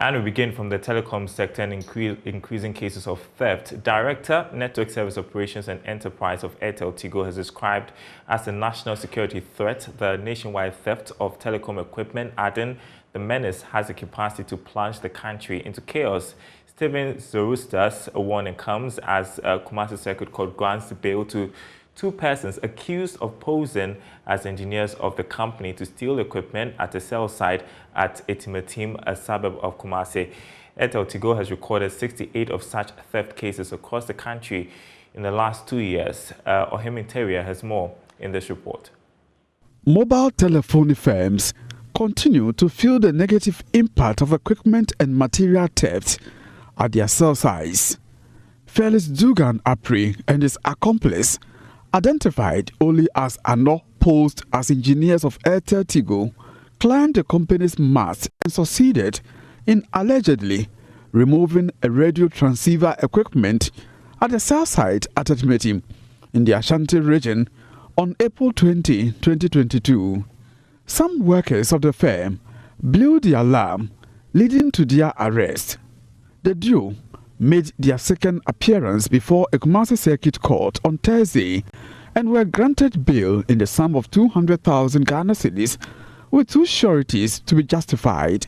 And we begin from the telecom sector and increasing cases of theft. Director, Network Service Operations and Enterprise of Airtel has described as a national security threat the nationwide theft of telecom equipment, adding the menace has the capacity to plunge the country into chaos. Stephen Zorusta's warning comes as Kumasi Circuit Court grants bail to two persons accused of posing as engineers of the company to steal equipment at a cell site at Etimetim, a suburb of Kumasi. Airtel has recorded 68 of such theft cases across the country in the last 2 years. Ohim Interior has more in this report. Mobile telephony firms continue to feel the negative impact of equipment and material theft at their cell sites. Felix Dugan Apri and his accomplice, identified only as Ano, posed as engineers of Airtel, climbed the company's mast and succeeded in allegedly removing a radio transceiver equipment at the cell site at Etimetim in the Ashanti region on April 20, 2022. Some workers of the firm blew the alarm, leading to their arrest. The duo made their second appearance before a Kumasi Circuit Court on Thursday and were granted bail in the sum of 200,000 Ghana cedis with two sureties to be justified.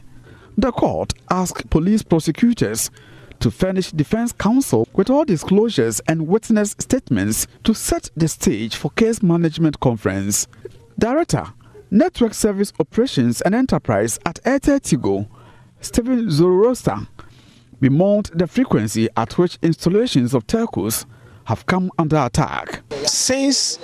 The court asked police prosecutors to furnish defense counsel with all disclosures and witness statements to set the stage for case management conference. Director, Network Service Operations and Enterprise at Airtel, Stephen Zorusta, bemoaned the frequency at which installations of telcos have come under attack. Since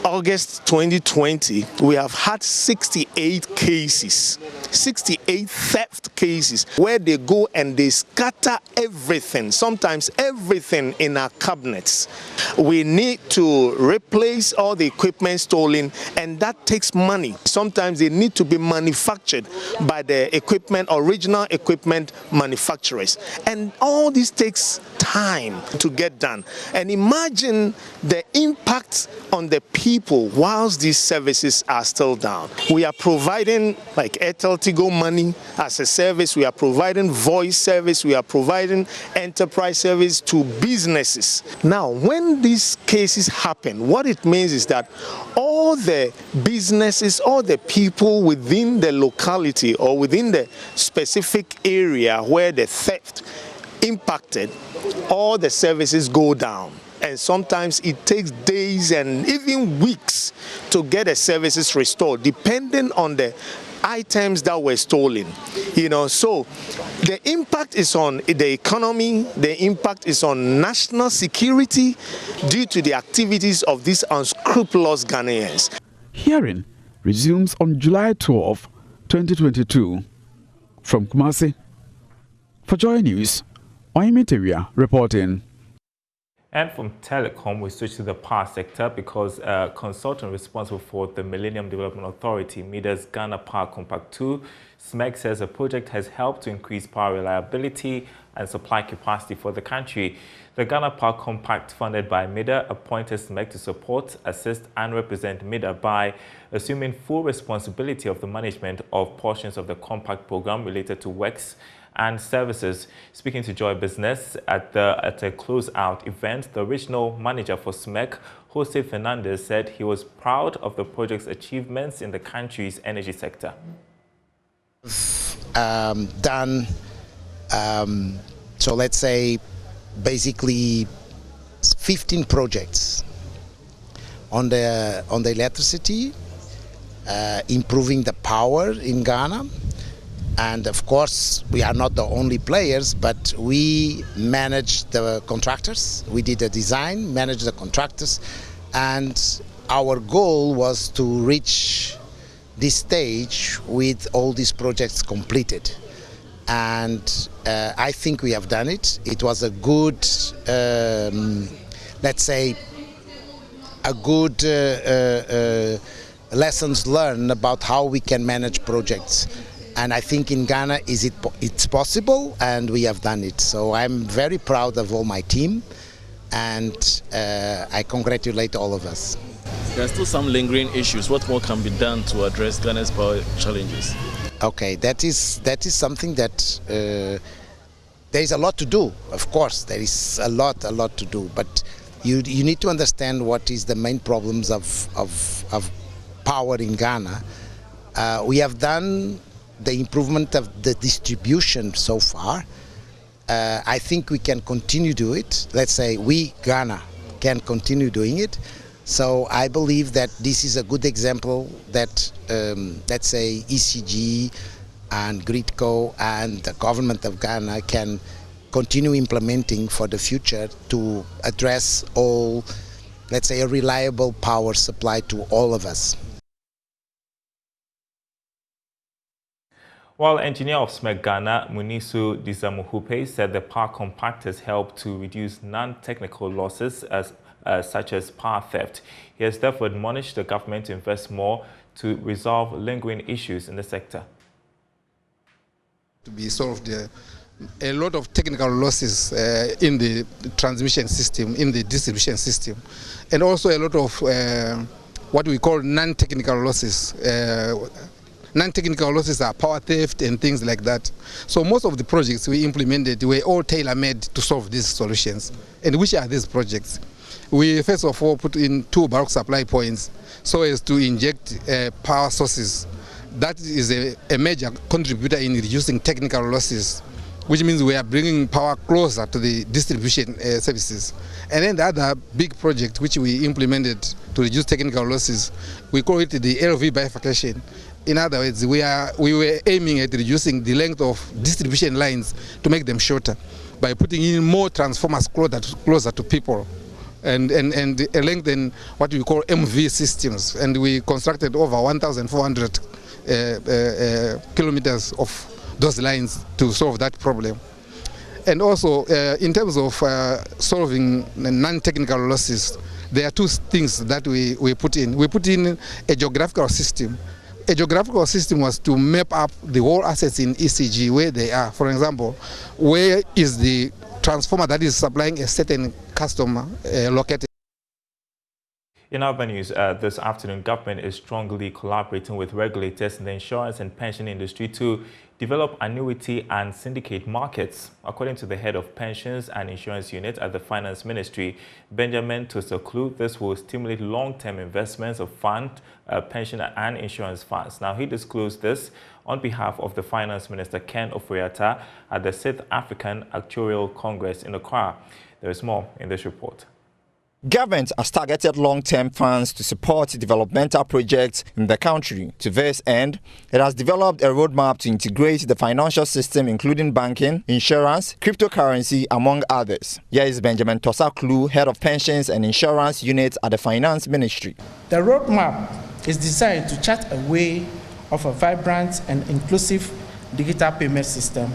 August 2020, we have had 68 cases, 68 theft cases, where they go and they scatter everything, sometimes everything in our cabinets. We need to replace all the equipment stolen, and that takes money. Sometimes they need to be manufactured by the original equipment manufacturers. And all this takes time to get done. And imagine the impact on the people whilst these services are still down. We are providing like Airtel money as a service, we are providing voice service, we are providing enterprise service to businesses. Now, when these cases happen, what it means is that all the businesses, all the people within the locality or within the specific area where the theft impacted, all the services go down. And sometimes it takes days and even weeks to get the services restored, depending on the items that were stolen. So the impact is on the economy, the impact is on national security due to the activities of these unscrupulous Ghanaians. Hearing resumes on July 12, 2022. From Kumasi, for JoyNews, Ohim Interior reporting. And from Telecom, we switch to the power sector because a consultant responsible for the Millennium Development Authority, Deloitte Ghana Power Compact 2, SMEC, says the project has helped to increase power reliability and supply capacity for the country. The Ghana Power Compact, funded by MIDA, appointed SMEC to support, assist and represent MIDA by assuming full responsibility of the management of portions of the compact program related to works and services. Speaking to Joy Business at a close-out event, the regional manager for SMEC, Jose Fernandez, said he was proud of the project's achievements in the country's energy sector. So let's say basically 15 projects on the electricity, improving the power in Ghana. And of course, we are not the only players, but we manage the contractors. We did the design, manage the contractors, and our goal was to reach this stage with all these projects completed. And I think we have done it. It was a good, let's say, a good lessons learned about how we can manage projects. And I think in Ghana it's possible, and we have done it. So I'm very proud of all my team, and I congratulate all of us. There are still some lingering issues. What more can be done to address Ghana's power challenges? Okay, that is something that there is a lot to do. Of course, there is a lot to do. But you need to understand what is the main problems of power in Ghana. We have done the improvement of the distribution so far. I think we can continue to do it. Let's say we, Ghana, can continue doing it. So I believe that this is a good example that, let's say, ECG and Gridco and the government of Ghana can continue implementing for the future to address all, let's say, a reliable power supply to all of us. While engineer of SMEC Ghana, Munisu Dizamuhupe, said the power compactors help to reduce non-technical losses such as power theft. He has therefore admonished the government to invest more to resolve lingering issues in the sector. To be solved, a lot of technical losses in the transmission system, in the distribution system, and also a lot of what we call non-technical losses. Non-technical losses are power theft and things like that. So most of the projects we implemented were all tailor-made to solve these solutions. And which are these projects? We first of all put in 2 bulk supply points so as to inject power sources. That is a major contributor in reducing technical losses, which means we are bringing power closer to the distribution services. And then the other big project which we implemented to reduce technical losses, we call it the LV bifurcation. In other words, we were aiming at reducing the length of distribution lines to make them shorter by putting in more transformers closer to people and lengthen what we call MV systems. And we constructed over 1,400 kilometers of those lines to solve that problem. And also, in terms of solving non-technical losses, there are 2 things that we put in. We put in a geographical system. A geographical system was to map up the whole assets in ECG where they are. For example, where is the transformer that is supplying a certain customer located? In other news, this afternoon, government is strongly collaborating with regulators in the insurance and pension industry to develop annuity and syndicate markets. According to the head of pensions and insurance unit at the Finance Ministry, Benjamin Tosoklu, this will stimulate long-term investments of fund, pension and insurance funds. Now, he disclosed this on behalf of the Finance Minister Ken Ofori-Atta at the 6th African Actuarial Congress in Accra. There is more in this report. Government has targeted long-term funds to support developmental projects in the country. To this end, it has developed a roadmap to integrate the financial system, including banking, insurance, cryptocurrency, among others. Here is Benjamin Tosoklu, head of pensions and insurance unit at the Finance Ministry. The roadmap is designed to chart a way of a vibrant and inclusive digital payment system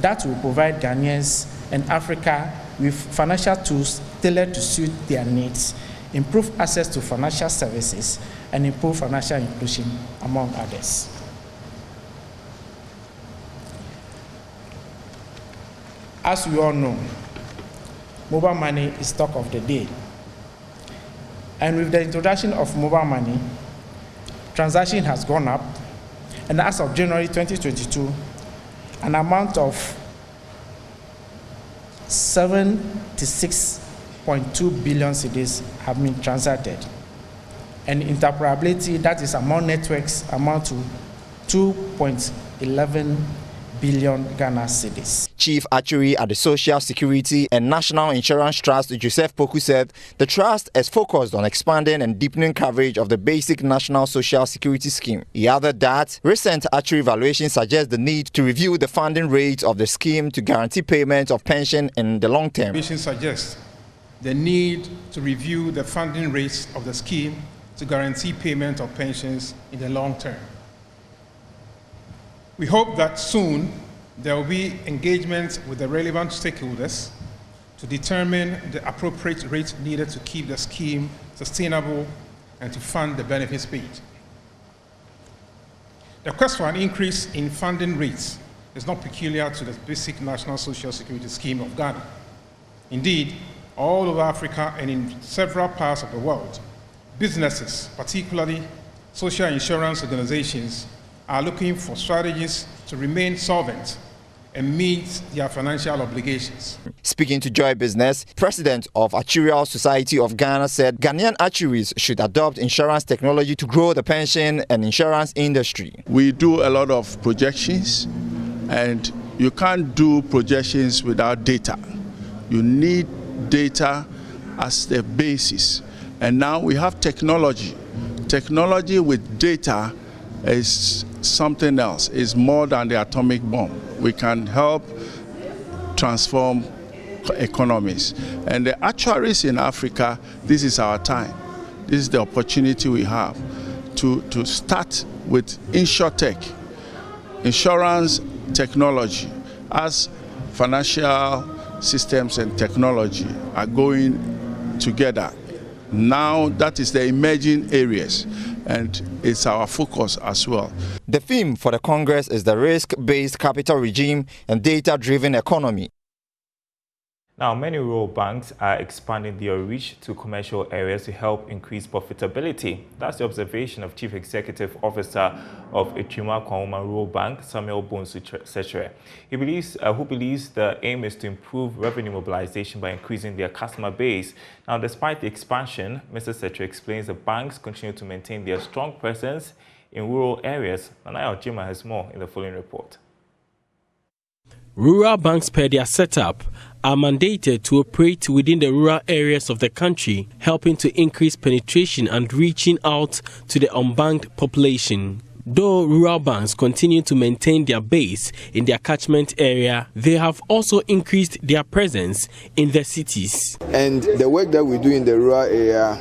that will provide Ghanaians and Africa with financial tools tailored to suit their needs, improve access to financial services, and improve financial inclusion, among others. As we all know, mobile money is talk of the day. And with the introduction of mobile money, transaction has gone up, and as of January 2022, an amount of 76.2 billion cedis have been transacted, and interoperability, that is among networks, amount to 2.11 billion Ghana cedis. Chief Actuary at the Social Security and National Insurance Trust, Joseph Poku, said the trust is focused on expanding and deepening coverage of the basic national social security scheme. He added that recent actuary evaluation suggests the need to review the funding rate of the scheme to guarantee payment of pension in the long term. Evaluation suggests the need to review the funding rates of the scheme to guarantee payment of pensions in the long term. We hope that soon there will be engagement with the relevant stakeholders to determine the appropriate rate needed to keep the scheme sustainable and to fund the benefits paid. The quest for an increase in funding rates is not peculiar to the basic national social security scheme of Ghana. Indeed, all over Africa and in several parts of the world, businesses, particularly social insurance organizations, are looking for strategies to remain solvent and meet their financial obligations. Speaking to Joy Business, President of Actuarial Society of Ghana said Ghanaian actuaries should adopt insurance technology to grow the pension and insurance industry. We do a lot of projections, and you can't do projections without data. You need data as the basis. And now we have technology. Technology with data is something else. It's more than the atomic bomb. We can help transform economies. And the actuaries in Africa, this is our time. This is the opportunity we have to start with InsurTech, insurance technology, as financial systems and technology are going together. Now that is the emerging areas, and it's our focus as well. The theme for the Congress is the risk-based capital regime and data-driven economy. Now, many rural banks are expanding their reach to commercial areas to help increase profitability. That's the observation of Chief Executive Officer of Kwawu Rural Bank, Samuel Bonsu-Sechere. Who believes the aim is to improve revenue mobilization by increasing their customer base. Now, despite the expansion, Mr. Sechere explains the banks continue to maintain their strong presence in rural areas. Nanaya Ojima has more in the following report. Rural banks, per their setup, are mandated to operate within the rural areas of the country, helping to increase penetration and reaching out to the unbanked population. Though rural banks continue to maintain their base in their catchment area, they have also increased their presence in the cities. And the work that we do in the rural area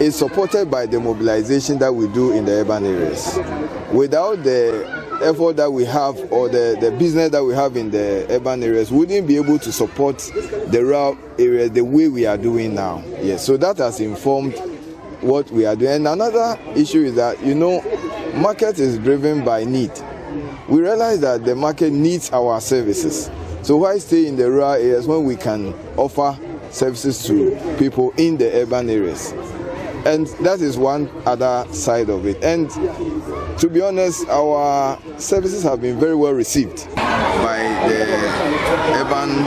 is supported by the mobilization that we do in the urban areas. Without the effort that we have, or the business that we have in the urban areas, we wouldn't be able to support the rural areas the way we are doing now. Yes, so that has informed what we are doing. And another issue is that, market is driven by need. We realize that the market needs our services. So why stay in the rural areas when we can offer services to people in the urban areas? And that is one other side of it. And to be honest, our services have been very well received by the urban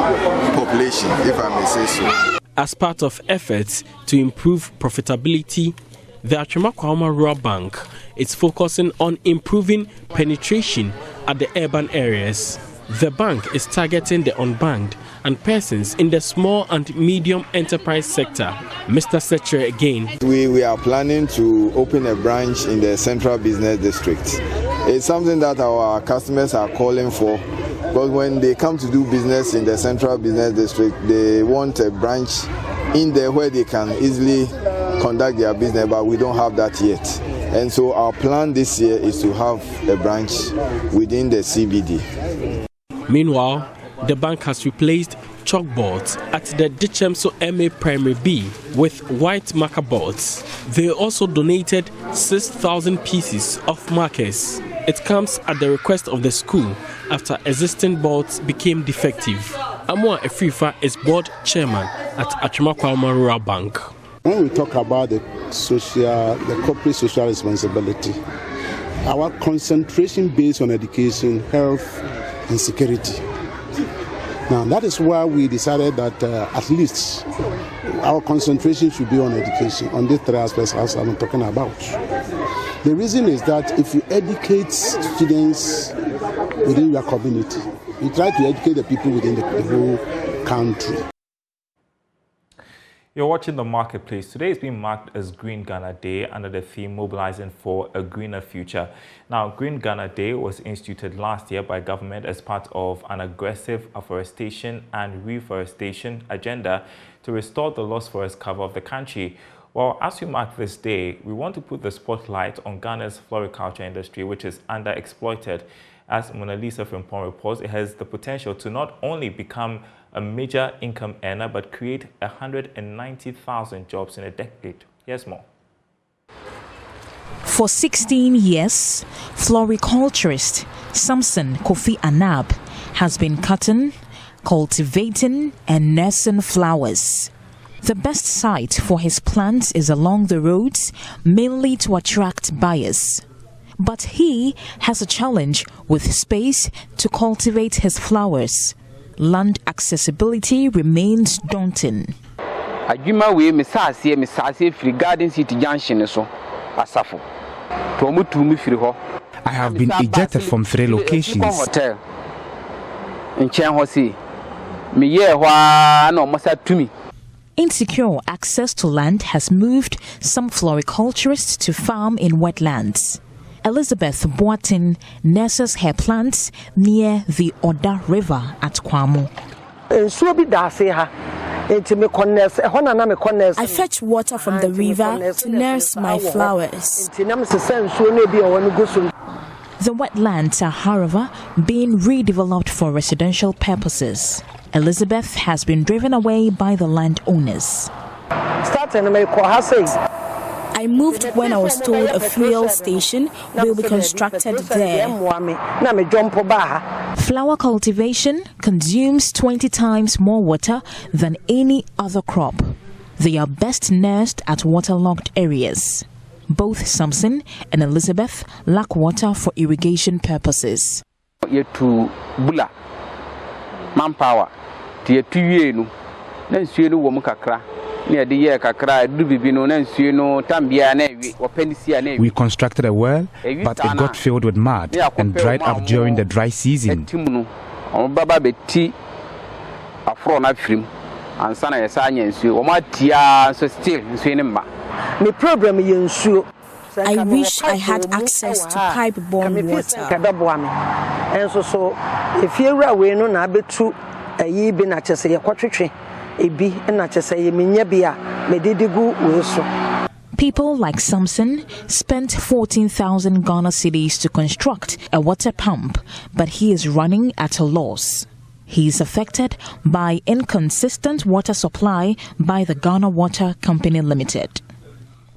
population, if I may say so. As part of efforts to improve profitability, the Kwawu Rural Bank is focusing on improving penetration at the urban areas. The bank is targeting the unbanked and persons in the small and medium enterprise sector. Mr. Sechere again. We are planning to open a branch in the Central Business District. It's something that our customers are calling for, but when they come to do business in the Central Business District, they want a branch in there where they can easily conduct their business, but we don't have that yet. And so our plan this year is to have a branch within the CBD. Meanwhile, the bank has replaced chalkboards at the Dichemso MA Primary B with white marker boards. They also donated 6,000 pieces of markers. It comes at the request of the school after existing boards became defective. Amwa Efrifa is board chairman at Kwawu Rural Bank. When we talk about the corporate social responsibility, our concentration based on education, health, and security. Now that is why we decided that at least our concentration should be on education, on these three aspects as I'm talking about. The reason is that if you educate students within your community, you try to educate the people within the whole country. You're watching The Marketplace. Today is being marked as Green Ghana Day under the theme Mobilizing for a Greener Future. Now, Green Ghana Day was instituted last year by government as part of an aggressive afforestation and reforestation agenda to restore the lost forest cover of the country. Well, as we mark this day, we want to put the spotlight on Ghana's floriculture industry, which is underexploited. As Mona Lisa Frimpong reports, it has the potential to not only become a major income earner, but create 190,000 jobs in a decade. Here's more. For 16 years, floriculturist Samson Kofi Anab has been cutting, cultivating and nursing flowers. The best site for his plants is along the roads, mainly to attract buyers. But he has a challenge with space to cultivate his flowers. Land accessibility remains daunting. I have been ejected from 3 locations. Insecure access to land has moved some floriculturists to farm in wetlands. Elizabeth Boatin nurses her plants near the Oda River at Kwawu. I fetch water from the river to nurse my flowers. The wetlands are, however, being redeveloped for residential purposes. Elizabeth has been driven away by the landowners. I moved when I was told a fuel station will be constructed there. Flower cultivation consumes 20 times more water than any other crop. They are best nursed at waterlogged areas. Both Samson and Elizabeth lack water for irrigation purposes. Manpower. We constructed a well, but it got filled with mud and dried up during the dry season. I wish I had access to pipe-borne water. People like Samson spent 14,000 Ghana cedis to construct a water pump, but he is running at a loss. He is affected by inconsistent water supply by the Ghana Water Company Limited.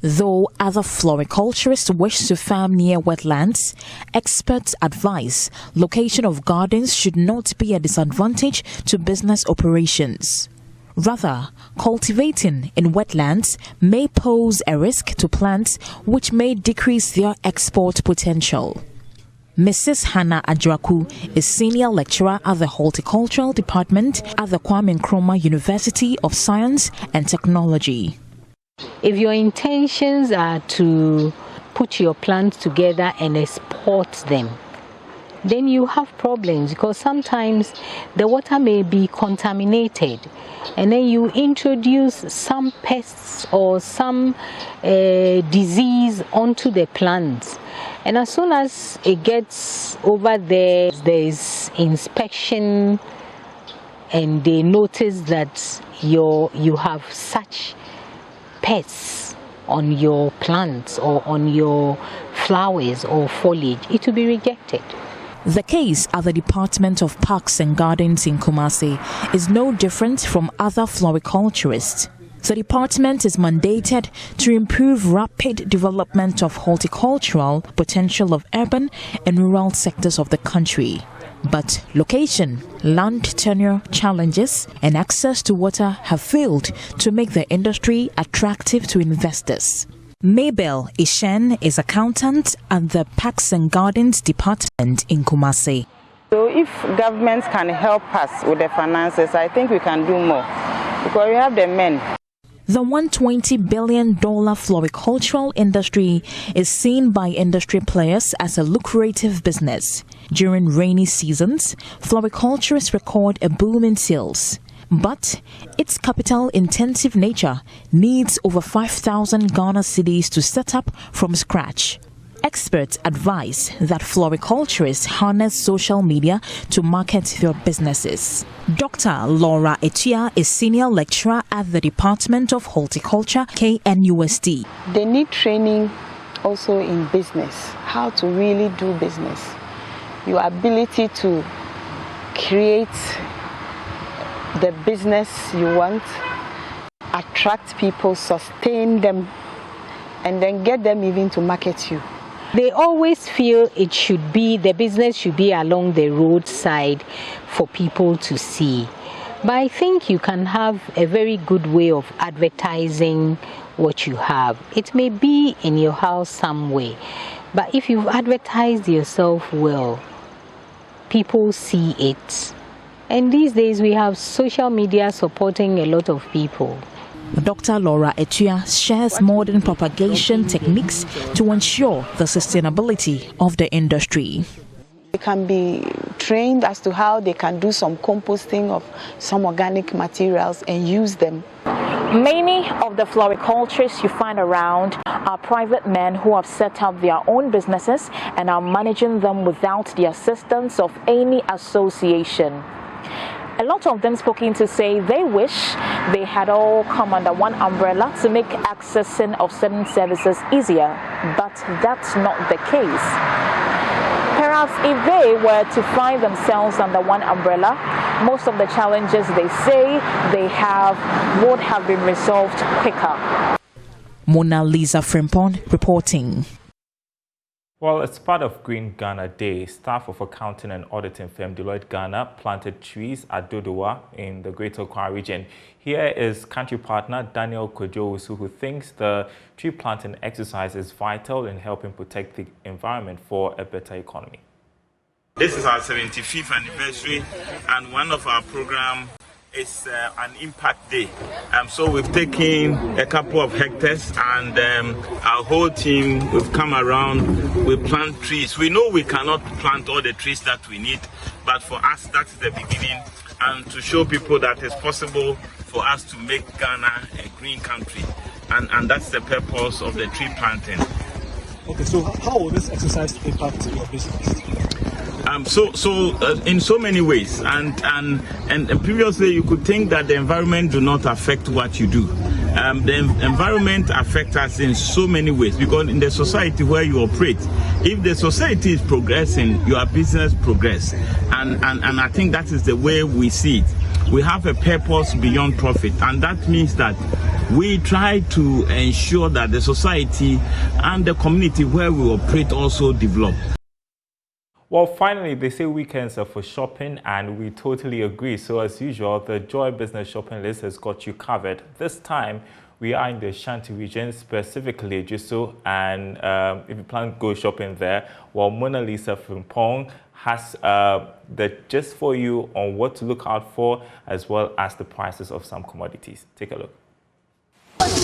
Though other floriculturists wish to farm near wetlands, experts advise location of gardens should not be a disadvantage to business operations. Rather, cultivating in wetlands may pose a risk to plants which may decrease their export potential. Mrs. Hannah Adjwaku is senior lecturer at the Horticultural Department at the Kwame Nkrumah University of Science and Technology. If your intentions are to put your plants together and export them, then you have problems because sometimes the water may be contaminated and then you introduce some pests or some disease onto the plants. And as soon as it gets over there, there's inspection and they notice that you have such pests on your plants or on your flowers or foliage, it will be rejected. The case at the Department of Parks and Gardens in Kumasi is no different from other floriculturists. The department is mandated to improve rapid development of horticultural potential of urban and rural sectors of the country. But location, land tenure challenges, and access to water have failed to make the industry attractive to investors. Mabel Ishen is accountant at the Parks and Gardens Department in Kumasi. So if governments can help us with the finances, I think we can do more because we have the men. The $120 billion floricultural industry is seen by industry players as a lucrative business. During rainy seasons, floriculturists record a boom in sales. But its capital-intensive nature needs over 5,000 Ghana cedis to set up from scratch. Experts advise that floriculturists harness social media to market their businesses. Dr. Laura Etia is senior lecturer at the Department of Horticulture, KNUST. They need training also in business, how to really do business. Your ability to create the business you want, attract people, sustain them, and then get them even to market you. They always feel the business should be along the roadside for people to see. But I think you can have a very good way of advertising what you have. It may be in your house somewhere, But if you've advertised yourself well, people see it. And these days we have social media supporting a lot of people. Dr. Laura Etua shares modern propagation techniques to ensure the sustainability of the industry. They can be trained as to how they can do some composting of some organic materials and use them. Many of the floriculturists you find around are private men who have set up their own businesses and are managing them without the assistance of any association. A lot of them spoken to say they wish they had all come under one umbrella to make accessing of certain services easier, but that's not the case. Perhaps if they were to find themselves under one umbrella, most of the challenges they say they have would have been resolved quicker. Mona Lisa Frimpong reporting. Well, as part of Green Ghana Day, staff of accounting and auditing firm Deloitte Ghana planted trees at Dodowa in the Greater Kwawu region. Here is country partner Daniel Kojosu, who thinks the tree planting exercise is vital in helping protect the environment for a better economy. This is our 75th anniversary, and one of our programs is an impact day. So we've taken a couple of hectares, and our whole team, we've come around, we plant trees. We know we cannot plant all the trees that we need, but for us, that's the beginning, and to show people that it's possible for us to make Ghana a green country, and that's the purpose of the tree planting. Okay, so how will this exercise impact your business? In so many ways, and previously you could think that the environment do not affect what you do. The environment affects us in so many ways, because in the society where you operate, if the society is progressing, your business progress, and I think that is the way we see it. We have a purpose beyond profit, and that means that we try to ensure that the society and the community where we operate also develop. Well, finally, they say weekends are for shopping, and we totally agree. So as usual, the Joy Business Shopping List has got you covered. This time, we are in the Ashanti region, specifically Jusso, and if you plan to go shopping there, well, Mona Lisa Frimpong has the gist for you on what to look out for, as well as the prices of some commodities. Take a look. It's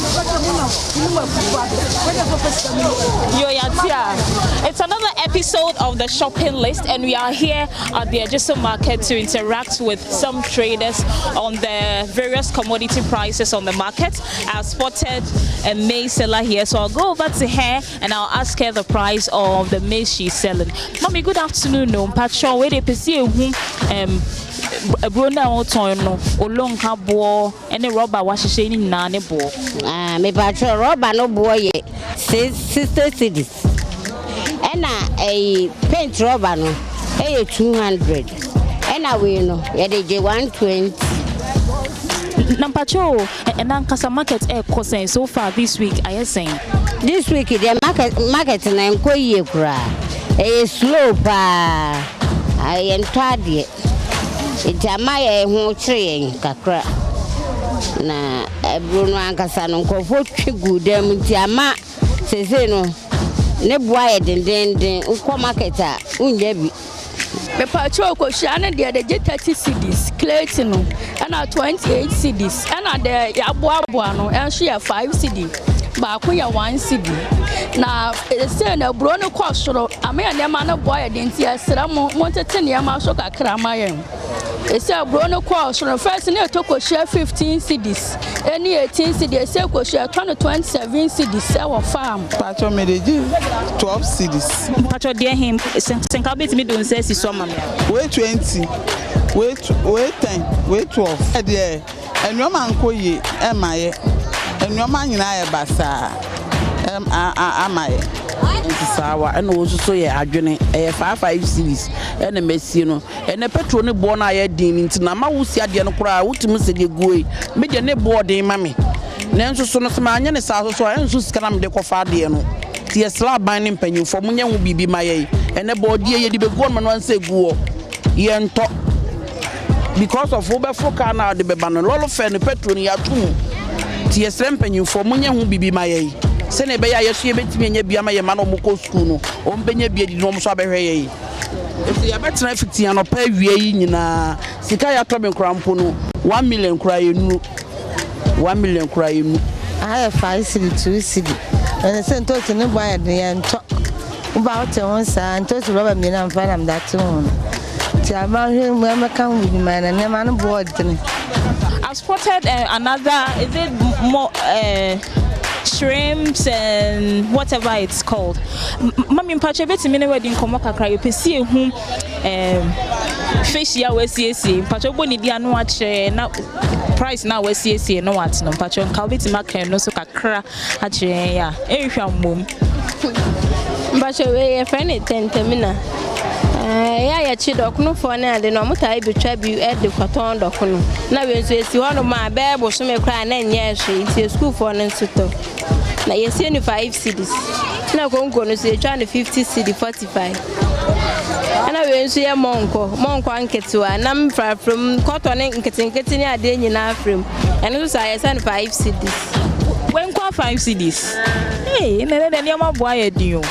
another episode of the shopping list, and we are here at the Ajiso market to interact with some traders on the various commodity prices on the market. I've spotted a maize seller here, so I'll go over to her and I'll ask her the price of the maize she's selling. Mommy, good afternoon. No, Patron, where they pursue Bruna Otono, Olong Habo, and the rubber was shading Nane Bo. Me patron rubber no boy, 60 cities. And a paint rubber no, 200. And I will know, yeah, they 120. Nampacho, and Ankasa market air cost so far this week, I am saying. This week, the market and Koye cry. A slope, I am tired. It's a my home tree, Kakra. Na Bruno Ankasa no kofo good dem tiama sese no ne boa den uko market a unja bi me patro ko hia ne de 30 cedis Clayton no na 28 cedis na de yaboa no enso ya 5 cedis ba ko ya 1 cedi na say na Bruno ko soro ame ne ma na boa den ti asra mo tete ne ma so kakra ma yen. It's a Bruno course from first near to share 15 cities, any 18 cities, share 27 cities, our farm. Patro Medellin, 12 cities. Patro, dear him, Sankabit me don't say some. Wait 20, wait 10, wait 12. And your man Koye, Emma, and your man in Ayabasa, Amaya. Sawa and also so yeah adwene 5 cities and a messino and a petrol ne born I din into Nama wusi ade no kra wutumi se de goe me de ne boarding mame nanso so no se ma anya ne sa so enso sika me de kofa de no tie slab ban ne mpanyin fo munya hu bibi maye and a board ye de be go man wan say guo ye nto because of obefo car na de be ban no lolo fe ne petrol ya tum tie slab mpanyin fo munya hu bibi maye se ne be ya yeso ye betimi nya bia ma ye ma no mo ko school no o mbenya bia di no mo so abehwe ye esi ya betena fitia no pa wie yi nyina sika ya to me krampo no 1 million kura yenu 1 million kura yenu I 5 cedi 2 cedi and se nto ti ne bo ya de ya nto uba o te won sa nto ti roba mi na mfa na mdate won ti ama hwe mo ma kan wi ma na ne ma no board ne. I've spotted another, is it more shrimps and whatever it's called. Mami mpache beti mine wedding komo kakra you pesi ehu fish ya wesiesi mpache boni dia no ache na price na wesiesi no what no mpache nka beti maka no so kakra ache ya ehwa mmom mpache we e friend tentamina ya chidok no for na de no mutai betwa bi e de kwaton dokono na we nso esi ho no ma be bo so me kra na nye hwe ti school for no nsuto na yesi ni 5 cedis na konko no se twa na 50 cedi 45 ana we nso ye monko anketewa na mfra from kwaton nkete ni ade nyina from eno so sa yesi 5 cedis when kwa 5 cedis nene ni ama boa ye din o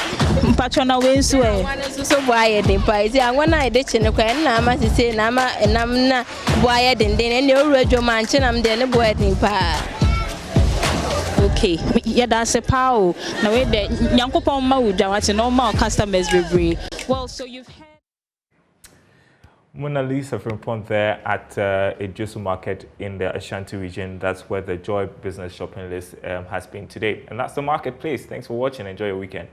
mpacho na we nso so boa ye din pa isi anwana ide chene kwa na ama sise na ama enam na boa ye din ne owuradwo manche nam de ne boa din pa. Okay, yeah, that's a power. Now, wait there, Yankopon Mauda, what's a normal customers be. Well, so you've had Mona Lisa from Pont there at a Josu market in the Ashanti region. That's where the Joy Business Shopping List has been today. And that's the marketplace. Thanks for watching. Enjoy your weekend.